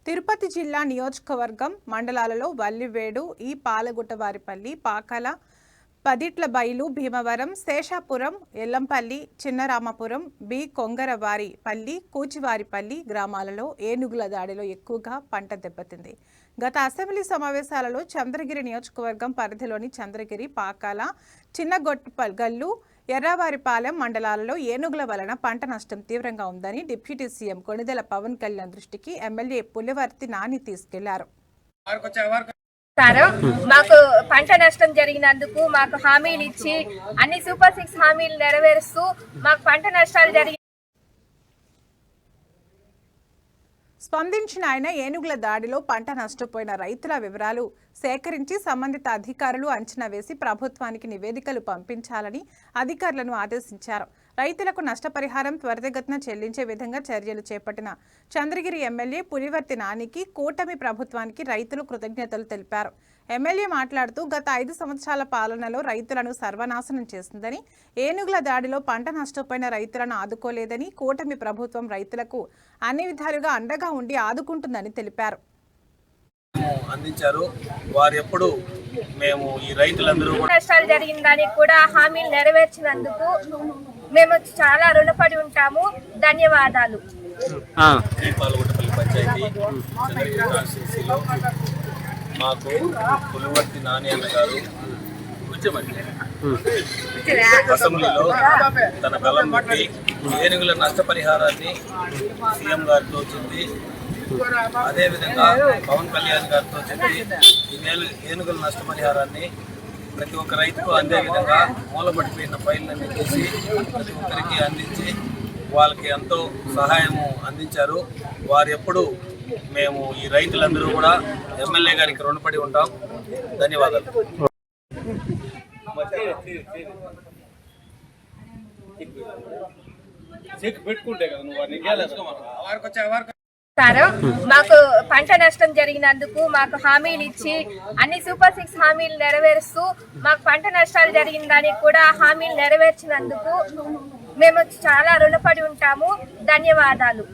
తిరుపతి జిల్లా నియోజకవర్గం మండలాలలో వల్లివేడు, ఈ పాలగుట్టవారిపల్లి, పాకాల, పదిట్ల బైలు, భీమవరం, శేషాపురం, ఎల్లంపల్లి, చిన్నరామపురం, బి కొంగరవారిపల్లి, కూచివారిపల్లి గ్రామాలలో ఏనుగుల దాడిలో ఎక్కువగా పంట దెబ్బతింది. గత అసెంబ్లీ సమావేశాలలో చంద్రగిరి నియోజకవర్గం పరిధిలోని చంద్రగిరి, పాకాల, చిన్నగొట్టుగల్లు, ఎర్రవారిపాలెం మండలాలలో ఏనుగుల వలన పంట నష్టం తీవ్రంగా ఉందని డిప్యూటీ సీఎం కొణిదెల పవన్ కళ్యాణ్ దృష్టికి ఎమ్మెల్యే పులివర్తి నాని తీసుకెళ్లారు. మాకు పంట నష్టం జరిగినందుకు మాకు హామీలు ఇచ్చి అన్ని సూపర్ 6 హామీలు నెరవేరుస్తూ మాకు పంట నష్టాలు జరిగి స్పందించిన ఆయన ఏనుగుల దాడిలో పంట నష్టపోయిన రైతుల వివరాలు సేకరించి సంబంధిత అధికారులు అంచనా వేసి ప్రభుత్వానికి నివేదికలు పంపించాలని అధికారులను ఆదేశించారు. రైతులకు నష్టపరిహారం త్వరితగతిన చెల్లించే విధంగా చర్యలు చేపట్టిన చంద్రగిరి ఎమ్మెల్యే పులివర్తి నానికి కూటమి ప్రభుత్వానికి రైతులు కృతజ్ఞతలు తెలిపారు. ఎమ్మెల్యే మాట్లాడుతూ గత 5 సంవత్సరాల పాలనలో రైతులను సర్వనాశనం చేసిందని, ఏనుగుల దాడిలో పంట నష్టపోయిన రైతులను ఆదుకోలేదని, కూటమి ప్రభుత్వం రైతులకు అన్ని విధాలుగా అండగా ఉండి ఆదుకుంటుందని తెలిపారు. అందించారు. వారు ఎప్పుడు మేము ఈ రైతులందరూ నష్టాలు జరిగిన దానికి కూడా హామీలు నెరవేర్చినందుకు మేము చాలా రుణపడి ఉంటాము. ధన్యవాదాలు. పాలగుట్టపల్లి పంచాయతీ చంద్రగిరి కాన్స్టిట్యున్సీలో మాకు పులివర్తి నాని అన్న గారు అసెంబ్లీలో తన కలం పెట్టి ఏనుగుల నష్టపరిహారాన్ని సీఎం గారితో చెప్పి, అదేవిధంగా పవన్ కళ్యాణ్ గారితో చెప్పి ఈ ఏనుగుల నష్టపరిహారాన్ని ప్రతి ఒక్క రైతుకు అందే విధంగా మూలపడిపోయిన ఫైళ్ళని తీసి ప్రతి ఒక్కరికి అందించి వాళ్ళకి ఎంతో సహాయము అందించారు. వారు ఎప్పుడు మేము ఈ రైతులందరూ కూడా ఎమ్మెల్యే గారికి రుణపడి ఉంటాం. ధన్యవాదాలు. మాకు పంట నష్టం జరిగినందుకు మాకు హామీలు ఇచ్చి అన్ని సూపర్ 6 హామీలు నెరవేరుస్తూ మాకు పంట నష్టాలు జరిగిన దానికి కూడా హామీలు నెరవేర్చినందుకు మేము చాలా రుణపడి ఉంటాము. ధన్యవాదాలు.